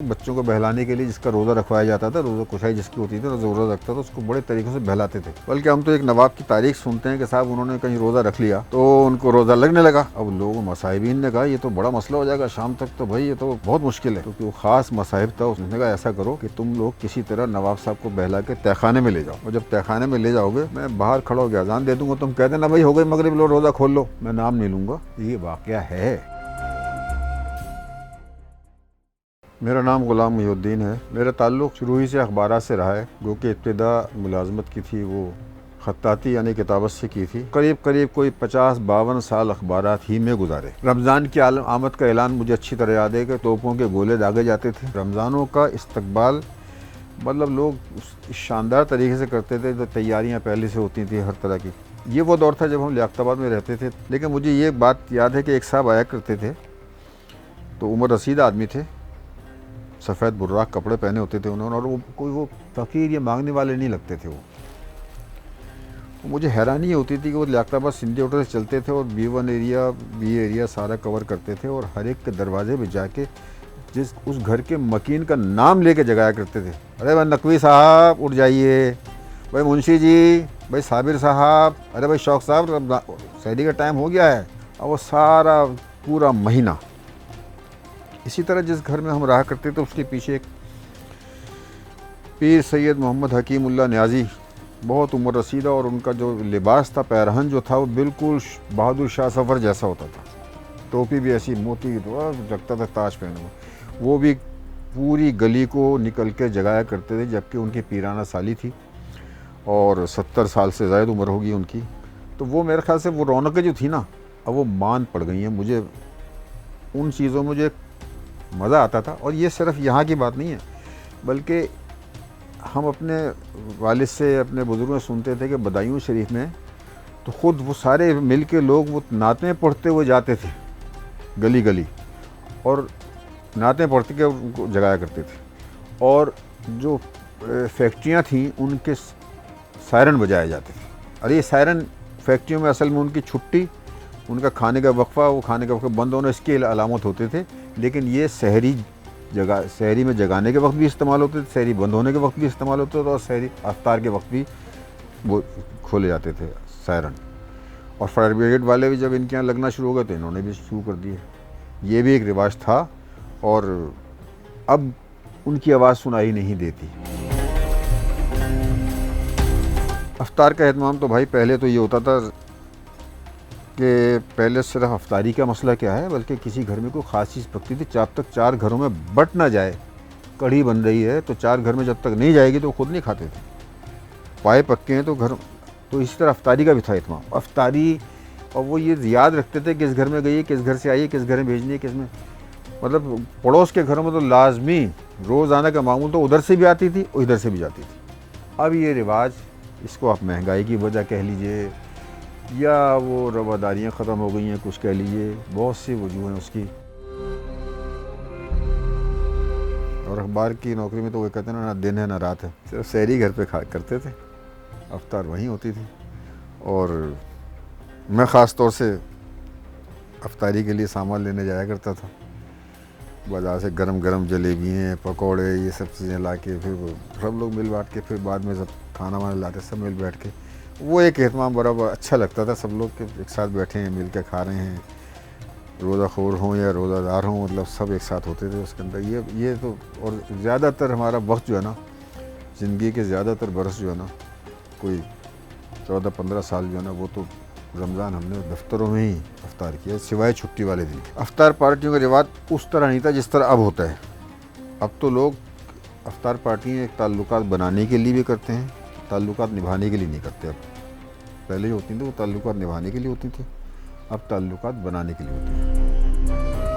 बच्चों को बहलाने के लिए जिसका रोज़ा रखवाया जाता था, रोज़ा कुशाई जिसकी होती थी, रोज़ा रखता था, उसको बड़े तरीक़ों से बहलाते थे। बल्कि हम तो एक नवाब की तारीख सुनते हैं कि साहब उन्होंने कहीं रोज़ा रख लिया तो उनको रोज़ा लगने लगा। अब लोगों मसाहिबीन ने कहा ये तो बड़ा मसला हो जाएगा शाम तक, तो भाई ये तो बहुत मुश्किल है। क्योंकि वो ख़ास मसाहिब था, उसने कहा ऐसा करो कि तुम लोग किसी तरह नवाब साहब को बहला के तहखाने में ले जाओ, और जब तहखाने में ले जाओगे मैं बाहर खड़ा होकर अज़ान दे दूँगा, तुम कह देना भाई हो गई मगरिब, लो रोज़ा खोल लो, मैं नाम नहीं लूँगा। ये वाक़या है। मेरा नाम ग़ुलाम मुहिउद्दीन है। मेरा ताल्लुक़ शुरू ही से अखबारात से रहा है। जो कि इब्तिदा मुलाजमत की थी वो ख़त्ताती यानी किताबत से की थी। करीब कोई 50-52 साल अखबारात ही में गुजारे। रमज़ान की आमद का ऐलान मुझे अच्छी तरह याद है कि तोपों के गोले दागे जाते थे। रमज़ानों का इस्तकबाल मतलब लोग शानदार तरीके से करते थे, तो तैयारियाँ पहले से होती थी हर तरह की। ये वो दौर था जब हम लियाक़ताबाद में रहते थे। लेकिन मुझे ये बात याद है कि एक साहब आया करते थे, तो उम्र रसीद आदमी थे, सफ़ेद बुर्राक कपड़े पहने होते थे उन्होंने, और वो फ़कीर या मांगने वाले नहीं लगते थे। वो मुझे हैरानी ये होती थी कि वो लियाक़ताबाद सिंधी होटल से चलते थे और B1 एरिया B एरिया सारा कवर करते थे, और हर एक के दरवाजे पे जाके उस घर के मकीन का नाम लेके जगाया करते थे। अरे भाई नकवी साहब उठ जाइए, भाई मुंशी जी, भाई साबिर साहब, अरे भाई शौक साहब सहरी का टाइम हो गया है। और वो सारा पूरा महीना इसी तरह जिस घर में हम रहा करते थे उसके पीछे एक पीर सैयद मोहम्मद हकीमुल्लाह न्याजी, बहुत उम्र रसीदा, और उनका जो लिबास था, पैरहन जो था, वो बिल्कुल बहादुर शाह सफ़र जैसा होता था। टोपी भी ऐसी मोती की, तो लगता था ताज पहने हुआ। वो भी पूरी गली को निकल के जगाया करते थे, जबकि उनकी पीराना साली थी और 70 साल से ज़्यादा उम्र होगी उनकी। तो वो मेरे ख्याल से वो रौनकें जो थी ना, अब वो मान पड़ गई हैं। मुझे उन चीज़ों में मुझे मज़ा आता था। और ये सिर्फ यहाँ की बात नहीं है, बल्कि हम अपने वालिद से, अपने बुज़ुर्गों से सुनते थे कि बदायूं शरीफ में तो ख़ुद वो सारे मिल के लोग वो नातें पढ़ते हुए जाते थे गली गली, और नातें पढ़ते के उनको जगाया करते थे। और जो फैक्ट्रियाँ थीं उनके सायरन बजाए जाते थे। अरे ये सायरन फैक्ट्रियों में असल में उनकी छुट्टी, उनका खाने का वक्फ़ा, वो खाने का वक्फ़ा बंद होना, इसके अलामत होते थे। लेकिन ये शहरी में जगाने के वक्त भी इस्तेमाल होते थे, शहरी बंद होने के वक्त भी इस्तेमाल होते थे, और शहरी अफ्तार के वक्त भी वो खोले जाते थे सायरन। और फायर ब्रिगेड वाले भी जब इनके यहाँ लगना शुरू हो गए तो इन्होंने भी शुरू कर दिए। ये भी एक रिवाज था, और अब उनकी आवाज़ सुनाई नहीं देती। अफ्तार का एहतमाम तो भाई पहले तो ये होता था कि पहले सिर्फ अफ्तारी का मसला क्या है, बल्कि किसी घर में कोई ख़ास चीज़ पकती थी, जब तक 4 घरों में बट ना जाए, कढ़ी बन रही है तो 4 घर में जब तक नहीं जाएगी तो खुद नहीं खाते थे। पाए पक्के हैं तो घर, तो इसी तरह अफ्तारी का भी था इत्माम। अफ्तारी, और वो ये याद रखते थे किस घर में गई है, किस घर से आई है, किस घर में भेजनी है, किस में, मतलब पड़ोस के घरों में तो लाजमी रोज़ाना का मामूल तो उधर से भी आती थी और इधर से भी जाती थी। अब ये रिवाज, इसको आप महंगाई की वजह कह लीजिए, या वो रवादारियाँ ख़त्म हो गई हैं, कुछ कह लीजिए, बहुत सी वजूह हैं उसकी। और अखबार की नौकरी में तो वो कहते हैं ना दिन है ना रात है। सिर्फ सहरी घर पे करते थे, अफ्तार वहीं होती थी। और मैं ख़ास तौर से अफ्तारी के लिए सामान लेने जाया करता था, बाज़ार से गरम गरम जलेबियाँ, पकौड़े, ये सब चीज़ें ला के, फिर सब लोग मिल बाँट के, फिर बाद में सब खाना वाना लाते, सब मिल बैठ के। वो एक एहतमाम बड़ा अच्छा लगता था, सब लोग के एक साथ बैठे हैं, मिल के खा रहे हैं, रोज़ाखोर हों या रोज़ादार हों, मतलब सब एक साथ होते थे उसके अंदर। ये तो, और ज़्यादातर हमारा वक्त जो है ना, ज़िंदगी के ज़्यादातर बरस जो है ना, कोई 14-15 साल जो है ना, वो तो रमज़ान हमने दफ्तरों में ही अफ्तार किया, सिवाय छुट्टी वाले दिन। अफ्तार पार्टियों का रिवाज उस तरह नहीं था जिस तरह अब होता है। अब तो लोग अफ्तार पार्टियाँ एक ताल्लुकात बनाने के लिए भी करते हैं, ताल्लुकात निभाने के लिए नहीं करते। अब पहले होती थी वो ताल्लुकात निभाने के लिए होती थी, अब ताल्लुकात बनाने के लिए होती हैं।